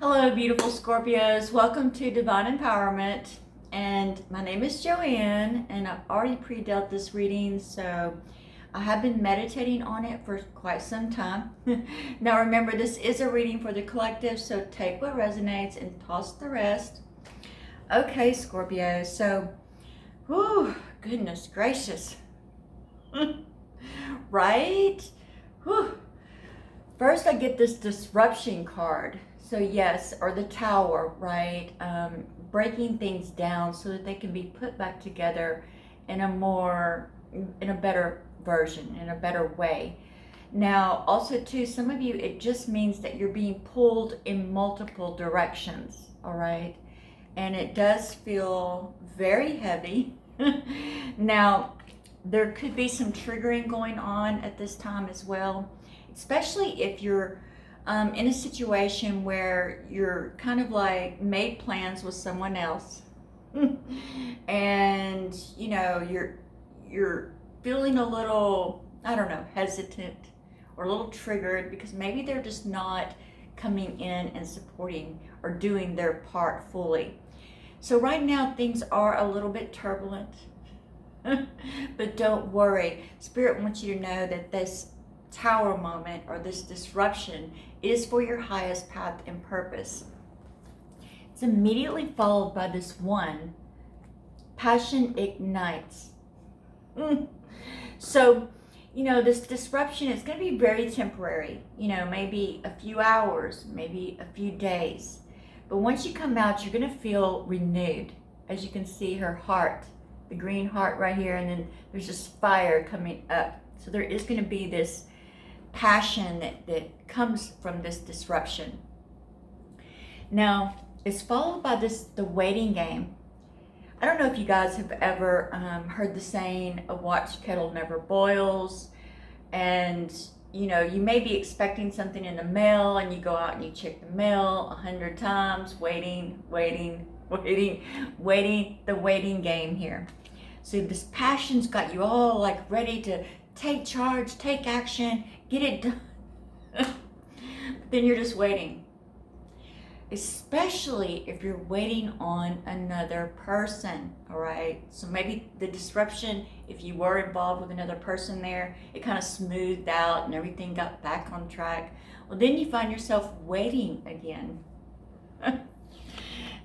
Hello, beautiful Scorpios. Welcome to Divine Empowerment. And my name is Joanne, and I've already pre-dealt this reading, so I have been meditating on it for quite some time. Now, remember, this is a reading for the collective, so take what resonates and toss the rest. Okay, Scorpio. So, whew, goodness gracious. Right? Whew. First, I get this disruption card. So yes, or the tower, right? Breaking things down so that they can be put back together in a better version, in a better way. Now, also too, some of you, it just means that you're being pulled in multiple directions, all right? And it does feel very heavy. Now, there could be some triggering going on at this time as well, especially if you're in a situation where you're kind of like made plans with someone else and you're feeling a little, I don't know, hesitant or a little triggered because maybe they're just not coming in and supporting or doing their part fully. So right now things are a little bit turbulent. But don't worry, Spirit wants you to know that this tower moment or this disruption is for your highest path and purpose. It's immediately followed by this one, passion ignites. So, this disruption is going to be very temporary, maybe a few hours, maybe a few days. But once you come out, you're going to feel renewed. As you can see, her heart, the green heart right here, and then there's this fire coming up. So there is going to be this passion that comes from this disruption. Now, it's followed by the waiting game. I don't know if you guys have ever heard the saying, a watched kettle never boils. And, you may be expecting something in the mail and you go out and you check the mail 100 times, waiting, the waiting game here. So this passion's got you all like ready to take charge, take action, get it done. Then you're just waiting. Especially if you're waiting on another person, all right? So maybe the disruption, if you were involved with another person there, it kind of smoothed out and everything got back on track. Well, then you find yourself waiting again.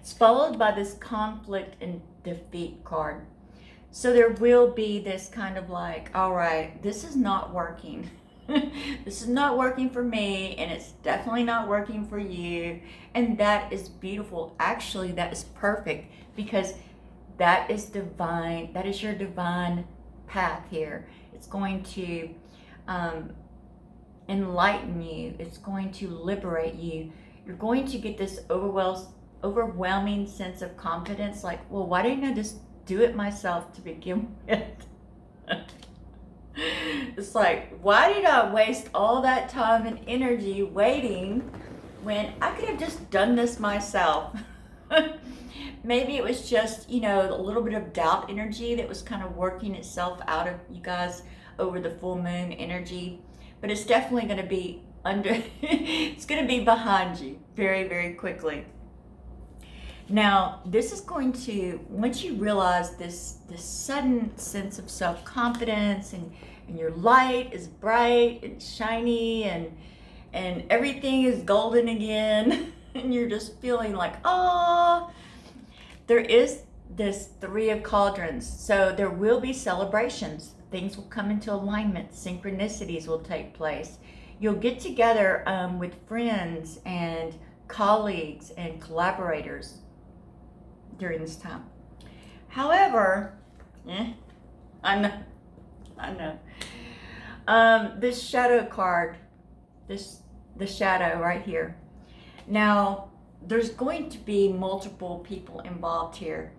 It's followed by this conflict and defeat card. So there will be this kind of like, all right, this is not working. This is not working for me, and it's definitely not working for you. And that is beautiful. Actually, that is perfect because that is divine. That is your divine path here. It's going to enlighten you. It's going to liberate you. You're going to get this overwhelming sense of confidence. Like, well, why didn't I just do it myself to begin with? It's like, why did I waste all that time and energy waiting when I could have just done this myself? Maybe it was just, a little bit of doubt energy that was kind of working itself out of you guys over the full moon energy. But it's definitely going to be it's going to be behind you very, very quickly. Now, this is going to, once you realize this sudden sense of self-confidence and your light is bright and shiny and everything is golden again, and you're just feeling like, oh, there is this Three of Cauldrons. So there will be celebrations. Things will come into alignment. Synchronicities will take place. You'll get together with friends and colleagues and collaborators during this time. However, I know. This shadow card, the shadow right here. Now, there's going to be multiple people involved here,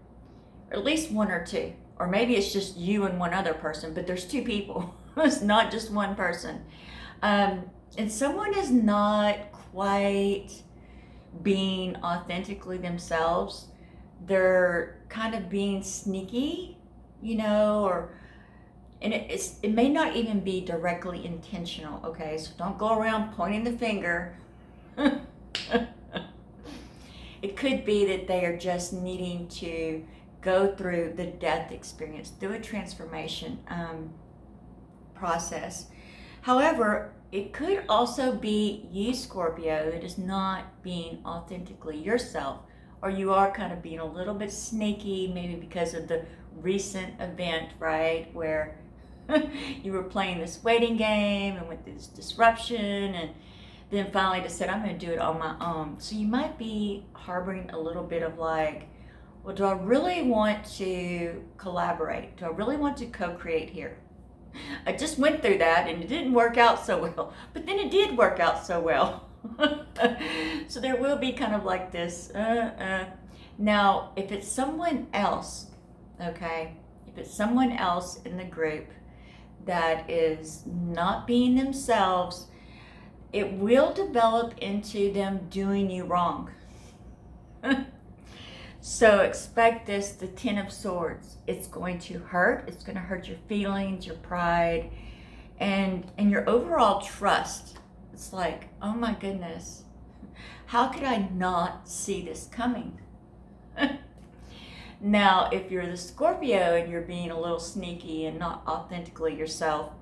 or at least one or two, or maybe it's just you and one other person, but there's two people. It's not just one person. And someone is not quite being authentically themselves. They're kind of being sneaky, and it may not even be directly intentional, okay? So don't go around pointing the finger. It could be that they are just needing to go through the death experience, through a transformation process. However, it could also be you, Scorpio, that is not being authentically yourself, or you are kind of being a little bit sneaky, maybe because of the recent event, right, where you were playing this waiting game and with this disruption, and then finally just said, I'm going to do it on my own. So you might be harboring a little bit of like, well, do I really want to collaborate? Do I really want to co-create here? I just went through that and it didn't work out so well, but then it did work out so well. So there will be kind of like this, Now, if it's someone else, okay, if it's someone else in the group that is not being themselves, it will develop into them doing you wrong. So expect this, the Ten of Swords. It's going to hurt. It's going to hurt your feelings, your pride, and your overall trust. It's like, oh my goodness, how could I not see this coming? Now, if you're the Scorpio and you're being a little sneaky and not authentically yourself,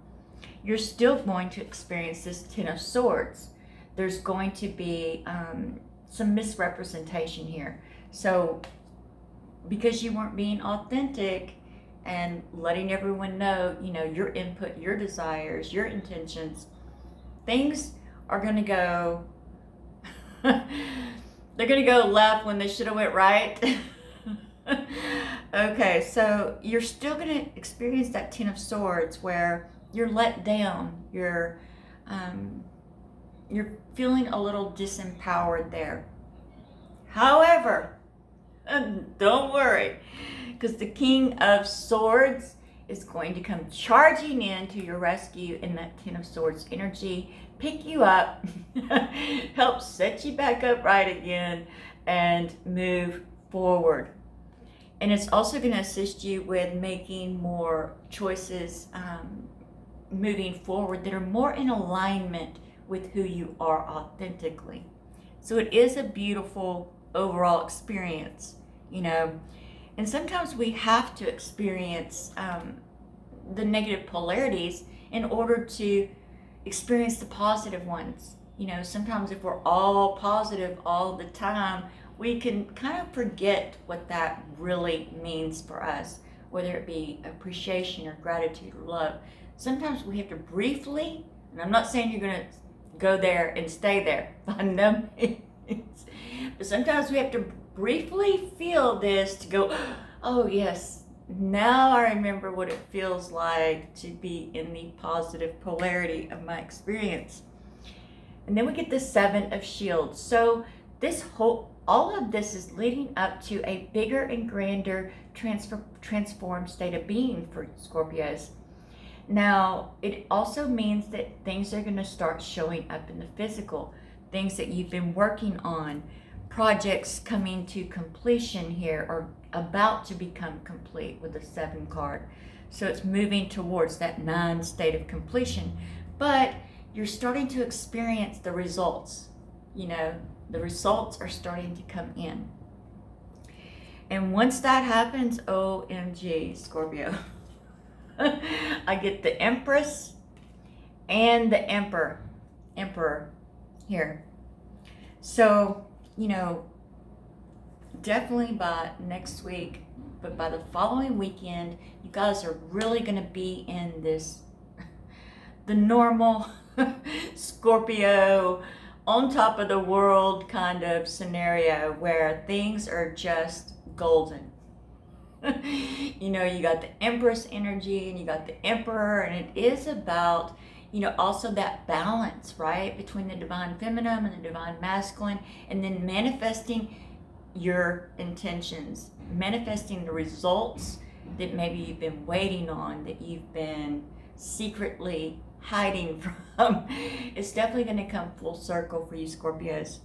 you're still going to experience this Ten of Swords. There's going to be some misrepresentation here. So because you weren't being authentic and letting everyone know, your input, your desires, your intentions, things are going to go, they're going to go left when they should have went right. Okay, so you're still going to experience that Ten of Swords where you're let down, you're feeling a little disempowered there. However, don't worry, because the King of Swords is going to come charging in to your rescue in that Ten of Swords energy, pick you up, help set you back up right again, and move forward. And it's also going to assist you with making more choices moving forward that are more in alignment with who you are authentically. So it is a beautiful overall experience, and sometimes we have to experience the negative polarities in order to experience the positive ones. Sometimes if we're all positive all the time, we can kind of forget what that really means for us, whether it be appreciation or gratitude or love. Sometimes we have to briefly, and I'm not saying you're going to go there and stay there, by no means, but sometimes we have to briefly feel this to go, oh yes, now I remember what it feels like to be in the positive polarity of my experience. And then we get the Seven of Shields. So all of this is leading up to a bigger and grander transformed state of being for Scorpios. Now, it also means that things are going to start showing up in the physical, things that you've been working on, projects coming to completion here or about to become complete with the 7 card. So it's moving towards that 9 state of completion, but you're starting to experience the results. The results are starting to come in. And once that happens, OMG, Scorpio. I get the Empress and the Emperor here. So, definitely by next week, but by the following weekend, you guys are really going to be in this, the normal Scorpio, on top of the world kind of scenario where things are just golden. You got the Empress energy and you got the Emperor, and it is about, also that balance, right, between the divine feminine and the divine masculine, and then manifesting your intentions, manifesting the results that maybe you've been waiting on, that you've been secretly hiding from. It's definitely going to come full circle for you, Scorpios.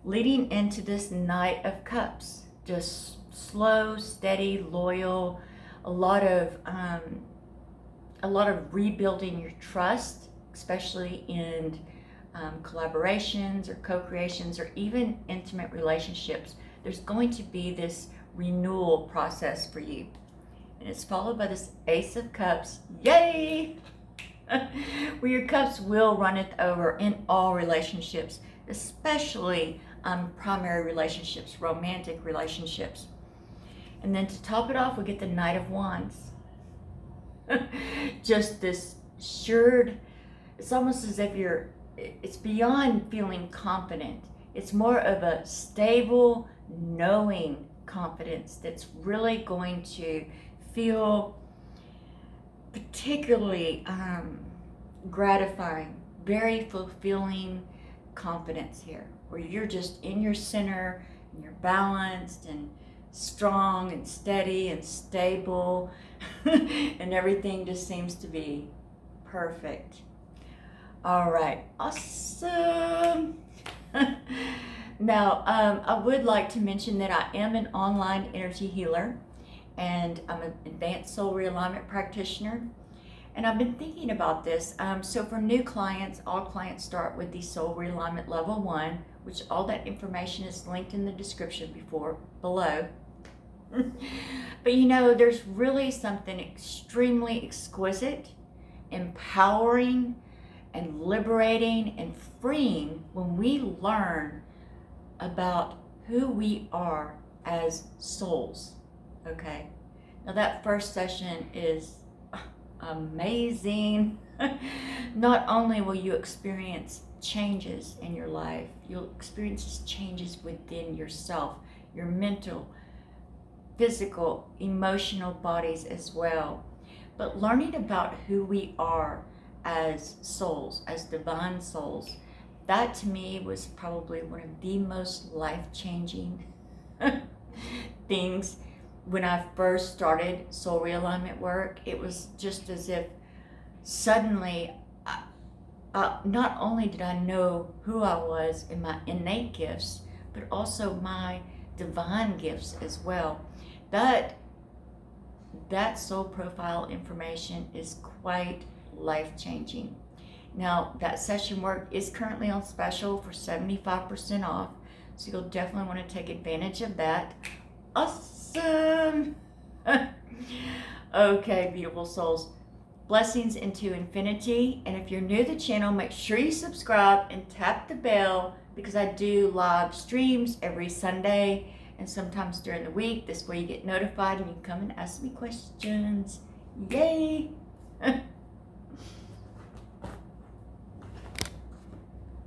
Leading into this Knight of Cups, just slow, steady, loyal, a lot of rebuilding your trust, especially in collaborations or co-creations or even intimate relationships, there's going to be this renewal process for you. And it's followed by this Ace of Cups. Yay! Where your cups will runneth over in all relationships, especially primary relationships, romantic relationships. And then to top it off, we get the Knight of Wands. Just this assured, it's almost as if it's beyond feeling confident. It's more of a stable, knowing confidence that's really going to feel particularly gratifying, very fulfilling confidence here, where you're just in your center and you're balanced and strong and steady and stable and everything just seems to be perfect. All right, awesome. Now, I would like to mention that I am an online energy healer and I'm an advanced soul realignment practitioner. And I've been thinking about this. So for new clients, all clients start with the Soul Realignment Level 1, which all that information is linked in the description below. But you know, there's really something extremely exquisite, empowering, and liberating and freeing when we learn about who we are as souls. Okay? Now that first session is amazing. Not only will you experience changes in your life, you'll experience changes within yourself, your mental, physical, emotional bodies as well. But learning about who we are as souls, as divine souls, that to me was probably one of the most life-changing things. When I first started soul realignment work, it was just as if suddenly, not only did I know who I was in my innate gifts, but also my divine gifts as well. That soul profile information is quite life-changing. Now, that session work is currently on special for 75% off, so you'll definitely want to take advantage of that. Awesome. Okay, beautiful souls, blessings into infinity. And if you're new to the channel, make sure you subscribe and tap the bell, because I do live streams every Sunday and sometimes during the week. This way you get notified and you can come and ask me questions. Yay.